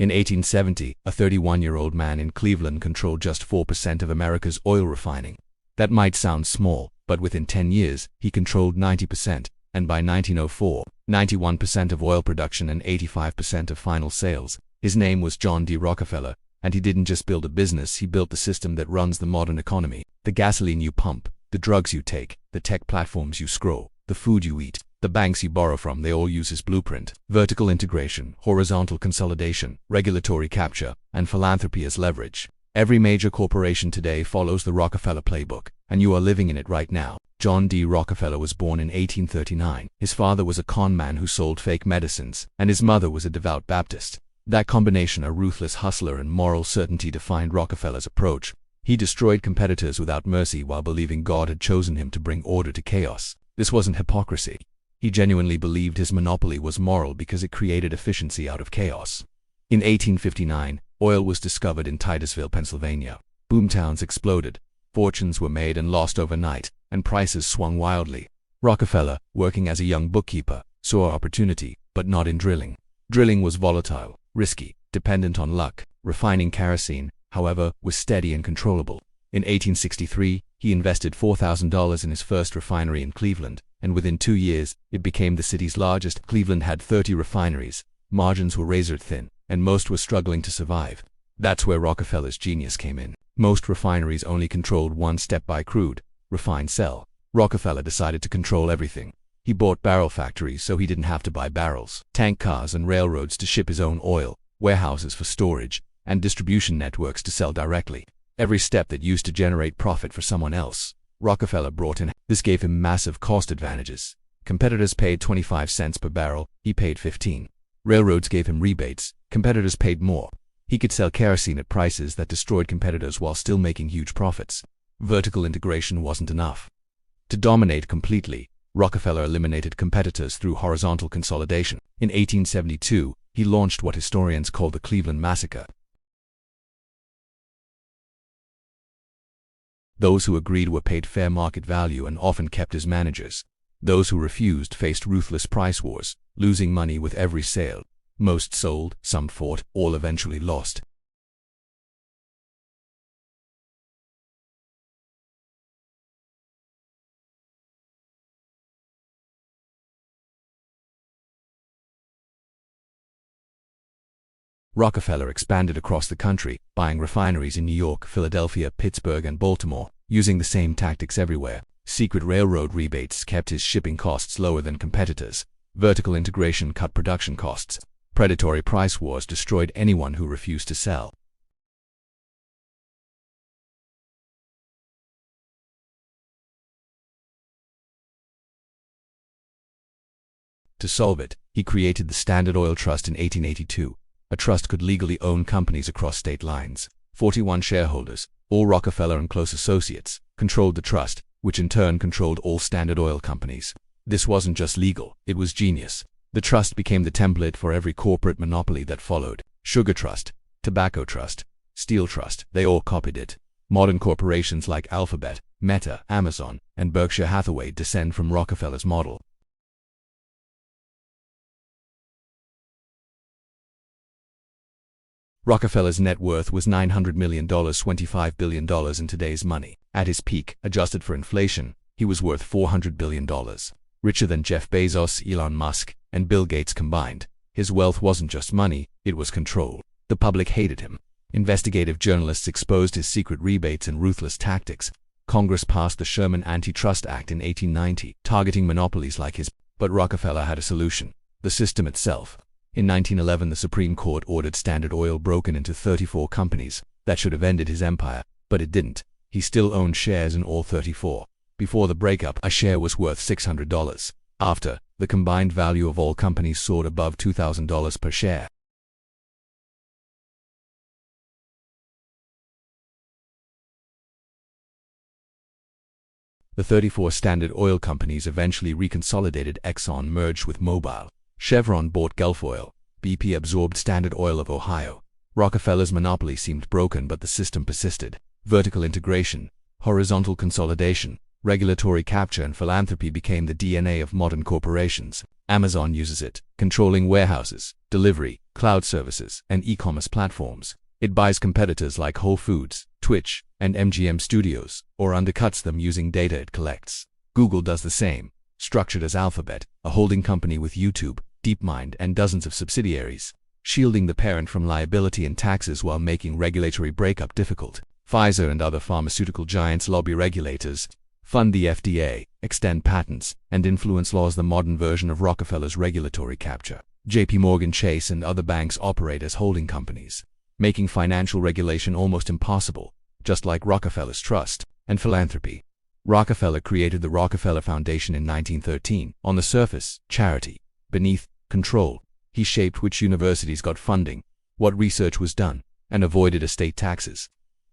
In 1870, a 31-year-old man in Cleveland controlled just 4% of America's oil refining. That might sound small, but within 10 years, he controlled 90%, and by 1904, 91% of oil production and 85% of final sales. His name was John D. Rockefeller, and he didn't just build a business, he built the system that runs the modern economy. The gasoline you pump, the drugs you take, the tech platforms you scroll, the food you eat, the banks you borrow from, they all use his blueprint. Vertical integration, horizontal consolidation, regulatory capture, and philanthropy as leverage. Every major corporation today follows the Rockefeller playbook, and you are living in it right now. John D. Rockefeller was born in 1839. His father was a con man who sold fake medicines, and his mother was a devout Baptist. That combination, a ruthless hustler and moral certainty, defined Rockefeller's approach. He destroyed competitors without mercy while believing God had chosen him to bring order to chaos. This wasn't hypocrisy. He genuinely believed his monopoly was moral because it created efficiency out of chaos. In 1859, oil was discovered in Titusville, Pennsylvania. Boomtowns exploded. Fortunes were made and lost overnight, and prices swung wildly. Rockefeller, working as a young bookkeeper, saw opportunity, but not in drilling. Drilling was volatile, risky, dependent on luck. Refining kerosene, however, was steady and controllable. In 1863, he invested $4,000 in his first refinery in Cleveland, and within 2 years, it became the city's largest. Cleveland had 30 refineries, margins were razor thin, and most were struggling to survive. That's where Rockefeller's genius came in. Most refineries only controlled one step: buy crude, refine, sell. Rockefeller decided to control everything. He bought barrel factories so he didn't have to buy barrels, tank cars and railroads to ship his own oil, warehouses for storage, and distribution networks to sell directly. Every step that used to generate profit for someone else, Rockefeller brought in. This gave him massive cost advantages. Competitors paid 25 cents per barrel, he paid 15. Railroads gave him rebates, competitors paid more. He could sell kerosene at prices that destroyed competitors while still making huge profits. Vertical integration wasn't enough. To dominate completely, Rockefeller eliminated competitors through horizontal consolidation. In 1872, he launched what historians call the Cleveland Massacre. Those who agreed were paid fair market value and often kept as managers. Those who refused faced ruthless price wars, losing money with every sale. Most sold, some fought, all eventually lost. Rockefeller expanded across the country, buying refineries in New York, Philadelphia, Pittsburgh, and Baltimore, using the same tactics everywhere. Secret railroad rebates kept his shipping costs lower than competitors. Vertical integration cut production costs. Predatory price wars destroyed anyone who refused to sell. To solve it, he created the Standard Oil Trust in 1882. A trust could legally own companies across state lines. 41 shareholders, all Rockefeller and close associates, controlled the trust, which in turn controlled all Standard Oil companies. This wasn't just legal, it was genius. The trust became the template for every corporate monopoly that followed. Sugar Trust, Tobacco Trust, Steel Trust, they all copied it. Modern corporations like Alphabet, Meta, Amazon, and Berkshire Hathaway descend from Rockefeller's model. Rockefeller's net worth was $900 million, $25 billion in today's money. At his peak, adjusted for inflation, he was worth $400 billion. Richer than Jeff Bezos, Elon Musk, and Bill Gates combined. His wealth wasn't just money, it was control. The public hated him. Investigative journalists exposed his secret rebates and ruthless tactics. Congress passed the Sherman Antitrust Act in 1890, targeting monopolies like his. But Rockefeller had a solution: the system itself. In 1911, the Supreme Court ordered Standard Oil broken into 34 companies. That should have ended his empire, but it didn't. He still owned shares in all 34. Before the breakup, a share was worth $600. After, the combined value of all companies soared above $2,000 per share. The 34 Standard Oil companies eventually reconsolidated. Exxon merged with Mobil. Chevron bought Gulf Oil. BP absorbed Standard Oil of Ohio. Rockefeller's monopoly seemed broken, but the system persisted. Vertical integration, horizontal consolidation, Regulatory capture and philanthropy became the DNA of modern corporations. Amazon uses it, controlling warehouses, delivery, cloud services, and e-commerce platforms. It buys competitors like Whole Foods, Twitch, and MGM Studios, or undercuts them using data it collects. Google does the same, structured as Alphabet, a holding company with YouTube, DeepMind, and dozens of subsidiaries, shielding the parent from liability and taxes while making regulatory breakup difficult. Pfizer and other pharmaceutical giants lobby regulators, fund the FDA, extend patents, and influence laws, the modern version of Rockefeller's regulatory capture. JP Morgan Chase and other banks operate as holding companies, making financial regulation almost impossible, just like Rockefeller's trust and philanthropy. Rockefeller created the Rockefeller Foundation in 1913. On the surface, charity. Beneath, control. He shaped which universities got funding, what research was done, and avoided estate taxes.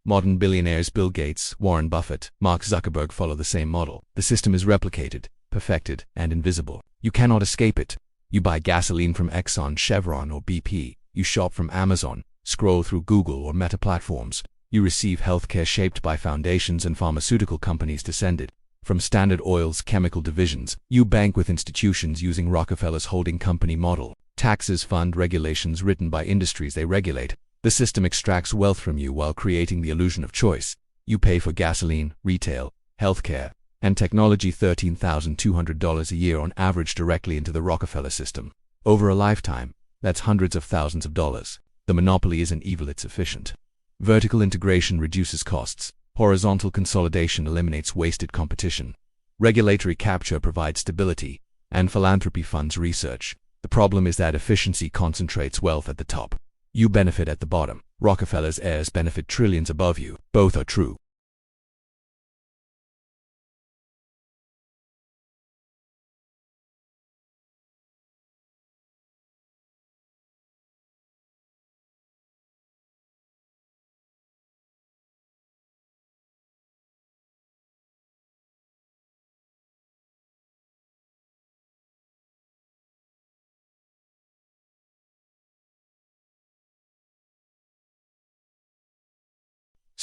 Modern billionaires Bill Gates, Warren Buffett, Mark Zuckerberg follow the same model. The system is replicated, perfected, and invisible. You cannot escape it. You buy gasoline from Exxon, Chevron, or BP. You shop from Amazon, scroll through Google or Meta platforms. You receive healthcare shaped by foundations and pharmaceutical companies descended from Standard Oil's chemical divisions. You bank with institutions using Rockefeller's holding company model. Taxes fund regulations written by industries they regulate. The system extracts wealth from you while creating the illusion of choice. You pay for gasoline, retail, healthcare, and technology $13,200 a year on average directly into the Rockefeller system. Over a lifetime, that's hundreds of thousands of dollars. The monopoly isn't evil, it's efficient. Vertical integration reduces costs. Horizontal consolidation eliminates wasted competition. Regulatory capture provides stability, and philanthropy funds research. The problem is that efficiency concentrates wealth at the top. You benefit at the bottom. Rockefeller's heirs benefit trillions above you. Both are true.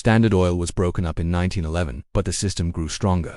Standard Oil was broken up in 1911, but the system grew stronger.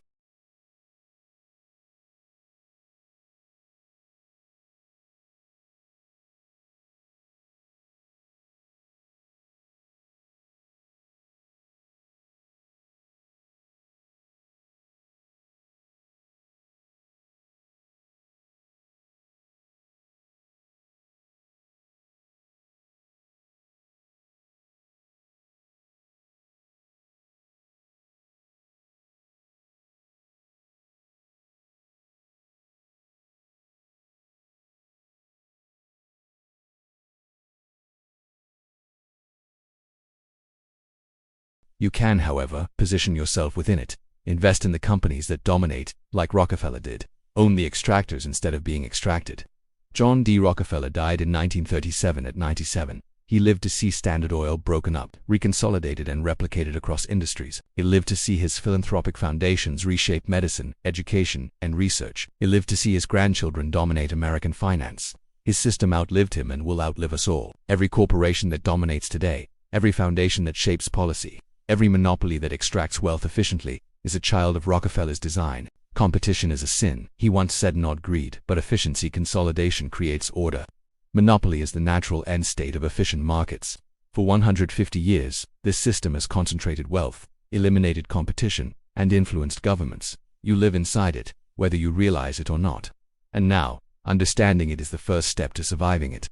You can, however, position yourself within it. Invest in the companies that dominate, like Rockefeller did. Own the extractors instead of being extracted. John D. Rockefeller died in 1937 at 97. He lived to see Standard Oil broken up, reconsolidated, and replicated across industries. He lived to see his philanthropic foundations reshape medicine, education, and research. He lived to see his grandchildren dominate American finance. His system outlived him and will outlive us all. Every corporation that dominates today, every foundation that shapes policy, every monopoly that extracts wealth efficiently, is a child of Rockefeller's design. Competition is a sin. He once said not greed, but efficiency. Consolidation creates order. Monopoly is the natural end state of efficient markets. For 150 years, this system has concentrated wealth, eliminated competition, and influenced governments. You live inside it, whether you realize it or not. And now, understanding it is the first step to surviving it.